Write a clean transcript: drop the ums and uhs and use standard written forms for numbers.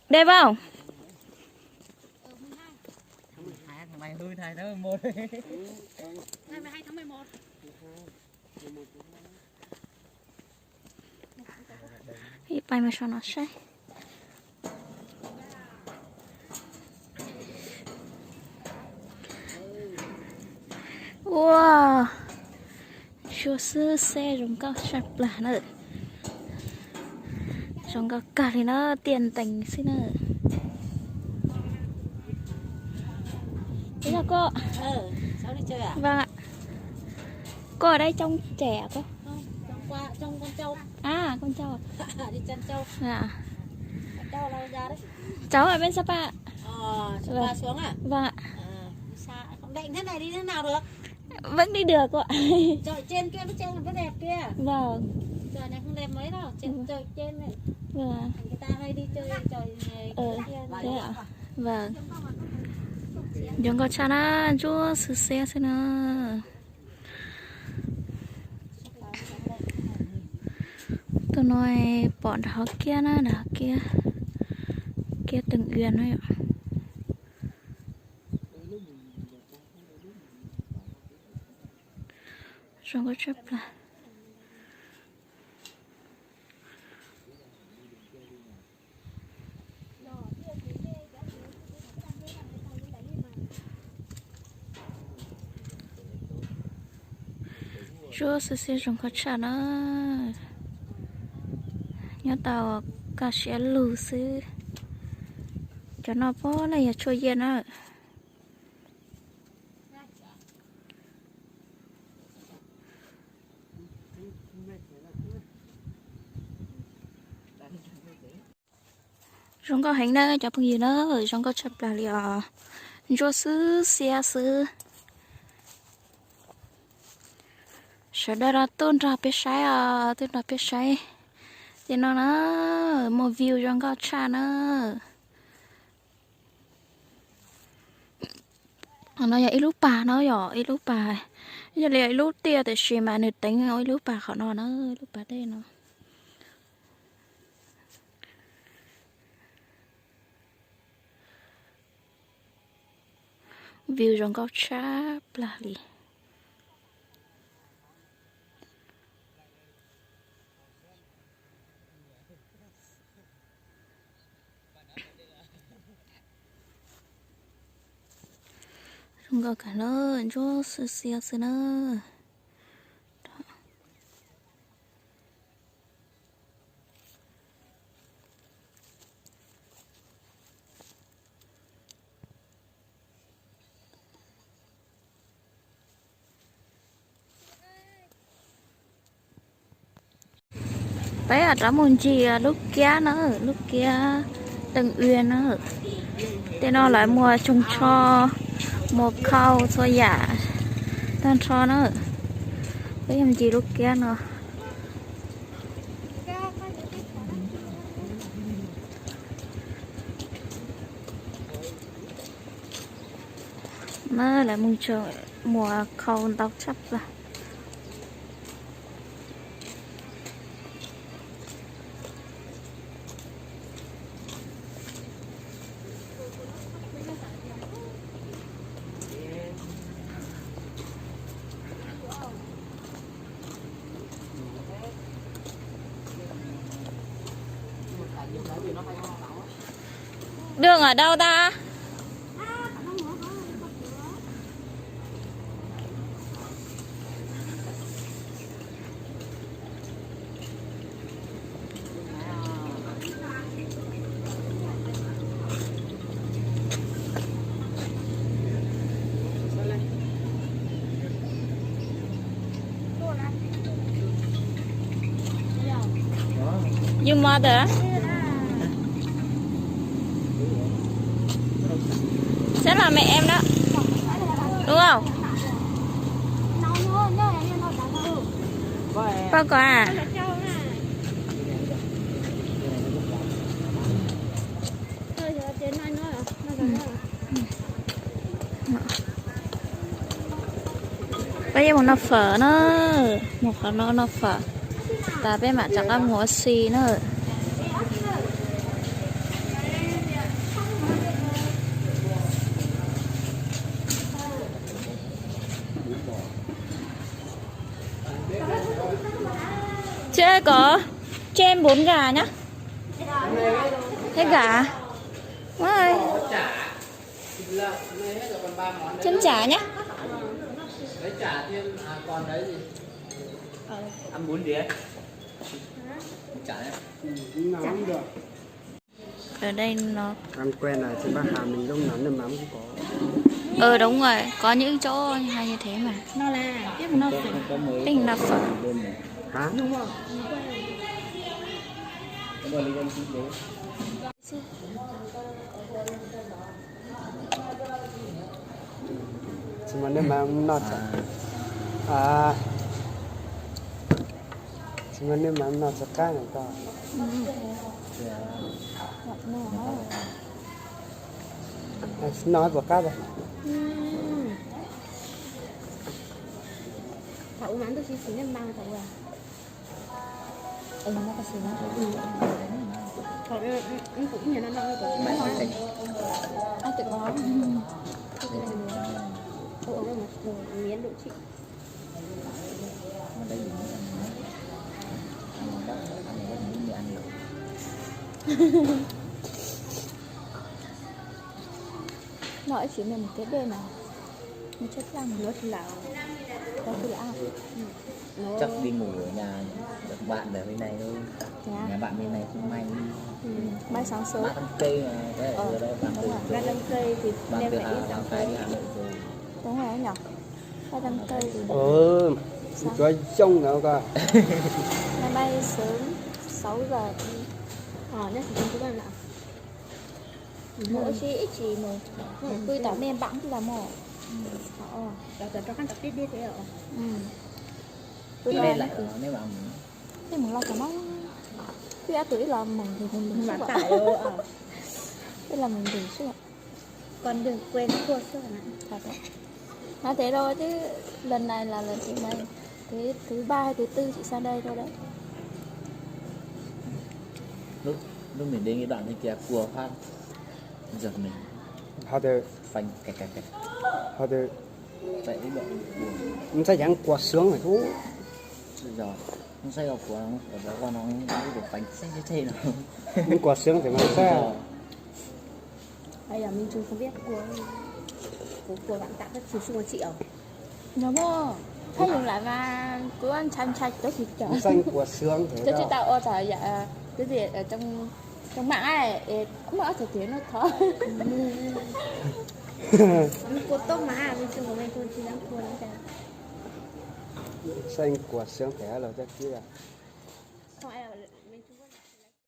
Đẹp không? Mày hư thầy đó 11. Ngày 12 tháng 11. Bay mà sao nó say. Wow. Chúa sư xe rồng cao sạch là nữa. Rồng cao cả thì nó tiền tình xin nữa. Thế là cô. Cháu đi chơi à? Vâng ạ. Cô ở đây trông trẻ cô? Không, trong con trâu. À, con trâu à? Đi chăn trâu. Dạ. Trâu đâu ra đấy? Cháu ở bên Sapa. Sapa xuống à? Vâng ạ. Xa, không định thế này đi thế nào được? Vẫn đi được cô ạ. Trời trên kia, trên là vẫn đẹp kia. Vâng. Trời này không đẹp mấy đâu, trời trên này. Vâng. Người ta hay đi chơi trời kia. Thế ạ. Vâng. Chúng có cha na chúa sư xe xin nữa. Tôi nói bọn đó kia nó đó kia. Kia từng uyên ấy ạ. Chúng có chấp là chúa sư xe chúng có cha nó nhớ tao cả xe lù sư cho nó bó này cho yên á. Chúng có hành đó cho phong gì nữa chúng có chấp là liệu chúa sư xe sư sẽ đây là tôn ra biết sai à tôn ra biết sai thì nó một view trong cái cha nó vậy lúc bà nó giỏi lúc bà giờ lại lúc tia thì xì mà nữ tính nói lúc bà họ nó lúc bà đây nó view trong cái cha là gì chúng có cả nó cho sự xe sự nó bé ở trong môn chi lúc kia nữa lúc kia từng uyên nữa thế nó lại mua chung cho một khâu cho giả tan cho nó cái em gì lúc kia nữa nó lại mua chờ mùa khâu tóc chấp là đường ở đâu ta? You mother? Sẽ là mẹ em đó. Đúng không? Bao có à? Bây giờ một nó phở nữa. Một nó phở. Ta bên mà chẳng có ngó xì nữa. đây có cho em 4 gà nhá. Hết gà. Ơi. Chân chả nhá. Đấy trả thêm còn đấy gì? Ăn bún gì ấy? Trả đấy. Ở đây nó Ăn quen là trên Bắc Hà mình lúc nào nước mắm cũng có. đúng rồi, có những chỗ hay như thế mà. nó là tiếp nó Tinh là phở. Hả? đúng rồi Nhưng mà nước mắm nó à nhưng mà nước mắm nó sẽ cá này to. Nói của cá rồi. thảo mắn tôi xin em mang thảo à nó có xin thảo em cũng nhìn nó có mấy món ăn tự có miếng độ chị Nói chỉ là một cái đêm này. Nó chất lắm. nó thì là Đó thì là ao. Chắc đi ngủ ở nhà bạn ở bên này thôi. Nhà bạn bên này không may. Mai sáng sớm. Bạn ăn cây mà đấy ở đây bạn từ ra đâm cây thì bạn đem từ phải đi Hà sáng Nội đi Hà Nội rồi. Đúng rồi nhỉ. 300 cây thì Cho trông nữa coi. máy bay sớm 6 giờ đi. nhất thì chúng tôi làm Mỗi chỉ một tôi tỏ men bẵng là mỏ. rồi cho khăn tập đi thế ở Tôi Lên là lại nếu mà thế mình lo cả nó. Tôi đã tuổi là mừng thì mình mà suốt ạ. tải ở Thế là mình đủ suốt ạ. còn đừng quên cua sữa này Thật ạ. Nói thế thôi chứ lần này là lần thứ mấy? Thứ 3 hay thứ 4 chị sang đây thôi đấy. lúc mình đến cái đoạn này kia cua phát giật mình Họ từ phanh kẹt họ từ vậy đoạn mình sẽ dặn quạt sướng này thú. rồi nó say vào của nó ở đó qua nó được bánh xanh thế nào Những quạt sướng thì nó sẽ bây giờ mình chưa không biết của bạn tặng các chú xung chị ở Nó mơ. Thay dùng lại và cứ ăn chanh chanh tới thịt chó. xanh quạt sướng thế Cho chị đó. tạo ở tại dạ cái gì ở trong mạng này cũng có thể tiếng nó khó. cô tôm mà mình chưa có mấy con chỉ đang cua lắm Xanh quạt sướng thế là chắc kia.